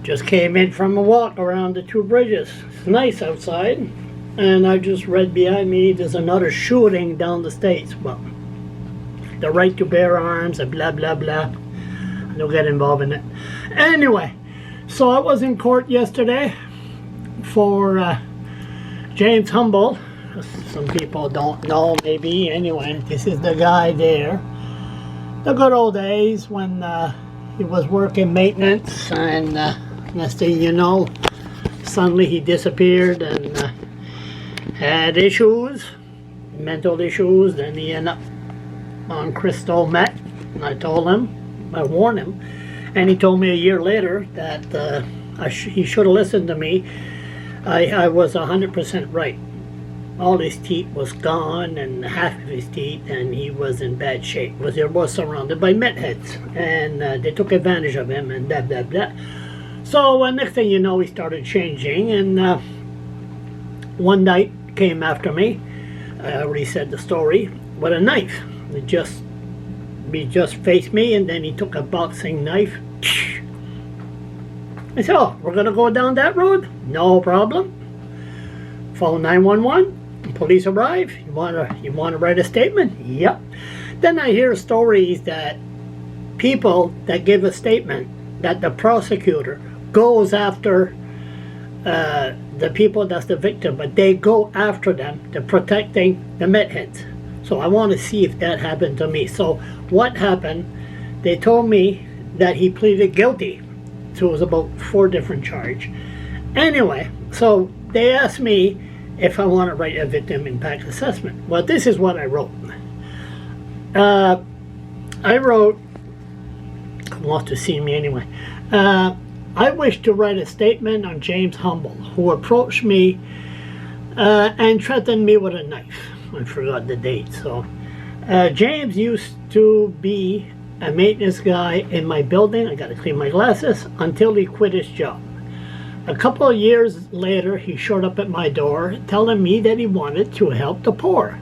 Just came in from a walk around the two bridges. It's nice outside. And I just read behind me there's another shooting down the States. Well, the right to bear arms and blah blah blah. Don't get involved in it. Anyway, so I was in court yesterday for James Humble. Some people don't know, maybe. Anyway, this is the guy there. The good old days when he was working maintenance, and next thing you know, suddenly he disappeared and had issues, mental issues. Then he ended up on crystal meth, and I told him, I warned him, and he told me a year later that he should have listened to me. I was 100% right. All his teeth was gone, and half of his teeth, and he was in bad shape. He was surrounded by meth heads, and they took advantage of him, and blah blah blah. So next thing you know, he started changing, and one night came after me. I already said the story, with a knife. He just faced me, and then he took a boxing knife. I said, "Oh, we're gonna go down that road? No problem." Phone 911. Police arrive. You wanna write a statement? Yep. Then I hear stories that people that give a statement, that the prosecutor goes after the people that's the victim, but they go after them to protecting the meth heads. So I want to see if that happened to me. So what happened? They told me that he pleaded guilty. So it was about 4 different charges. Anyway, so they asked me if I want to write a victim impact assessment. Well, this is what I wrote. I wrote, come off to see me anyway. I wish to write a statement on James Humble, who approached me and threatened me with a knife. I forgot the date. So James used to be a maintenance guy in my building. I got to clean my glasses until he quit his job. A couple of years later, he showed up at my door telling me that he wanted to help the poor.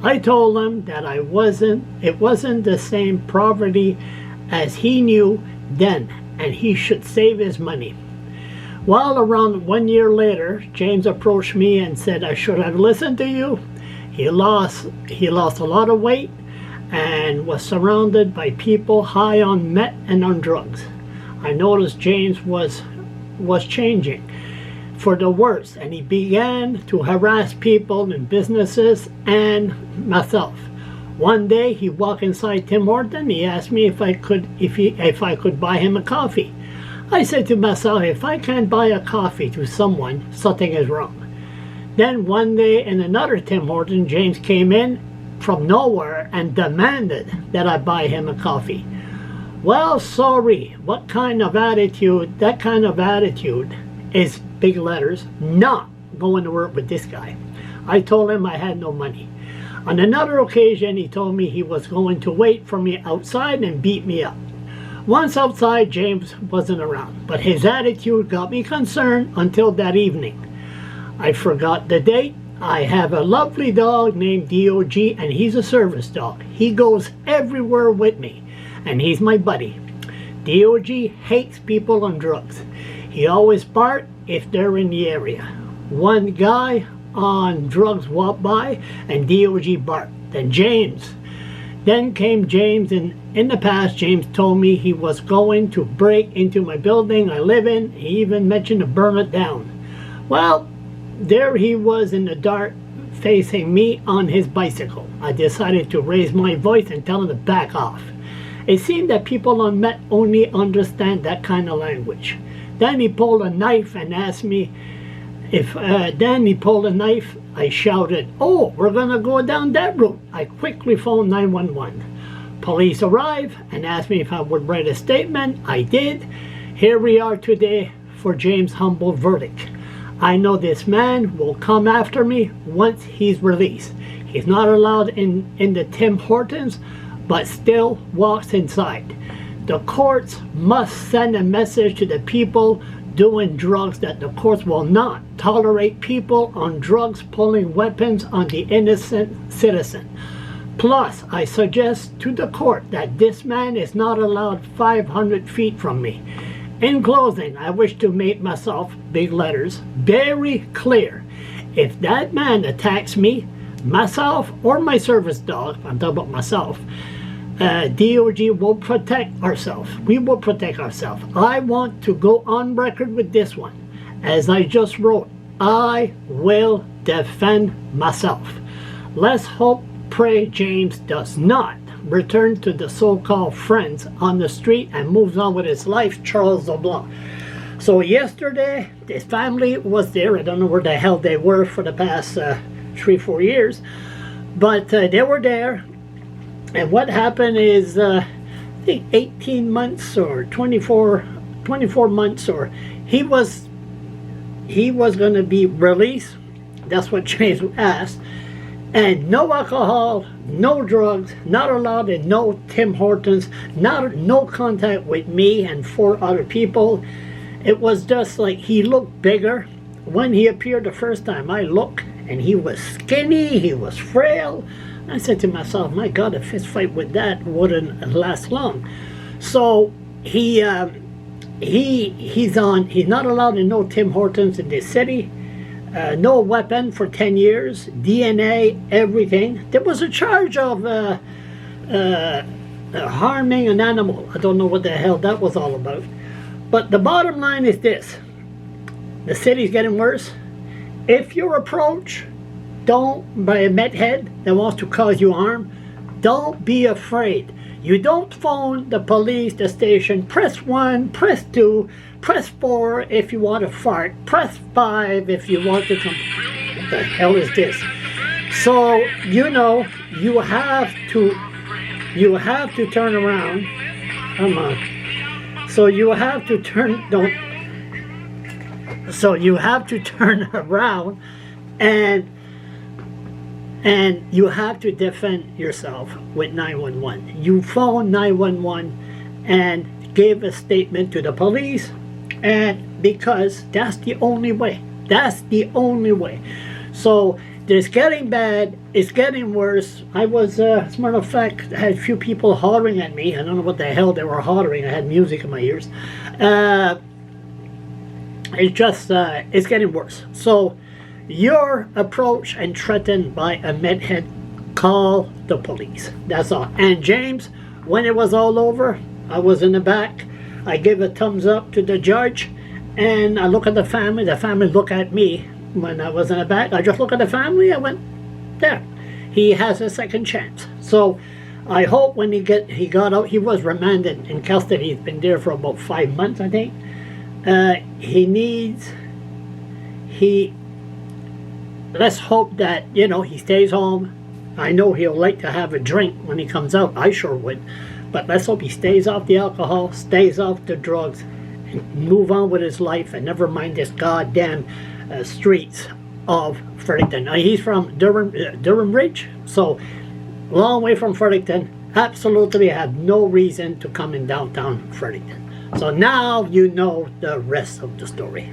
I told him that it wasn't the same poverty as he knew then, and he should save his money. Well, around 1 year later, James approached me and said I should have listened to you. He lost a lot of weight and was surrounded by people high on meth and on drugs. I noticed James was changing for the worse, and he began to harass people in businesses and myself. One day he walked inside Tim Horton. He asked me if I could buy him a coffee. I said to myself, if I can't buy a coffee to someone, something is wrong. Then one day in another Tim Horton, James came in from nowhere and demanded that I buy him a coffee. Well, sorry, that kind of attitude is, big letters, not going to work with this guy. I told him I had no money. On another occasion, he told me he was going to wait for me outside and beat me up. Once outside, James wasn't around, but his attitude got me concerned until that evening. I forgot the date. I have a lovely dog named DOG, and he's a service dog. He goes everywhere with me, and he's my buddy. DOG hates people on drugs. He always barks if they're in the area. One guy on drugs walked by, and DOG barked. Then came James, and in the past, James told me he was going to break into my building I live in. He even mentioned to burn it down. Well, there he was in the dark, facing me on his bicycle. I decided to raise my voice and tell him to back off. It seemed that people on meth only understand that kind of language. Then he pulled a knife and asked me if, I shouted, "Oh, we're gonna go down that route." I quickly phoned 911. Police arrived and asked me if I would write a statement. I did. Here we are today for James Humble verdict. I know this man will come after me once he's released. He's not allowed in the Tim Hortons, but still walks inside. The courts must send a message to the people doing drugs that the courts will not tolerate people on drugs pulling weapons on the innocent citizen. Plus, I suggest to the court that this man is not allowed 500 feet from me. In closing, I wish to make myself, big letters, very clear. If that man attacks me, myself, or my service dog, I'm talking about myself, DOG will protect ourselves. We will protect ourselves. I want to go on record with this one. As I just wrote, I will defend myself. Let's hope, pray James does not return to the so-called friends on the street and moves on with his life, Charles LeBlanc. So yesterday, his family was there. I don't know where the hell they were for the past 3-4 years, but they were there. And what happened is, I think 18 months or 24 months, or he was going to be released. That's what James asked. And no alcohol, no drugs, not allowed in no Tim Hortons, no contact with me and 4 other people. It was just like he looked bigger. When he appeared the first time, I looked and he was skinny, he was frail. I said to myself, my God, a fist fight with that wouldn't last long. So he's not allowed in no Tim Hortons in this city. No weapon for 10 years, DNA, everything. There was a charge of harming an animal. I don't know what the hell that was all about. But the bottom line is this. The city's getting worse. If you're approached by a methead that wants to cause you harm, don't be afraid. You don't phone the police, the station. Press 1, press 2, press 4 if you want to fart. Press 5 if you want to come. What the hell is this? So, you know, you have to turn around. Come on. So you have to turn around and you have to defend yourself with 911. You phone 911 and give a statement to the police, and because that's the only way. That's the only way. So it's getting bad. It's getting worse. I was, as a matter of fact, I had a few people hollering at me. I don't know what the hell they were hollering. I had music in my ears. It's just, it's getting worse. So you're approached and threatened by a medhead, call the police. That's all. And James, when it was all over, I was in the back. I gave a thumbs up to the judge, and I look at the family. The family look at me. When I was in the back, I just look at the family. I went, there. He has a second chance. So I hope when he got out, he was remanded in custody. He's been there for about 5 months, I think. Let's hope that, you know, he stays home. I know he'll like to have a drink when he comes out. I sure would. But let's hope he stays off the alcohol, stays off the drugs, and move on with his life, and never mind this goddamn streets of Fredericton. Now, he's from Durham Ridge, so long way from Fredericton. Absolutely have no reason to come in downtown Fredericton. So now you know the rest of the story.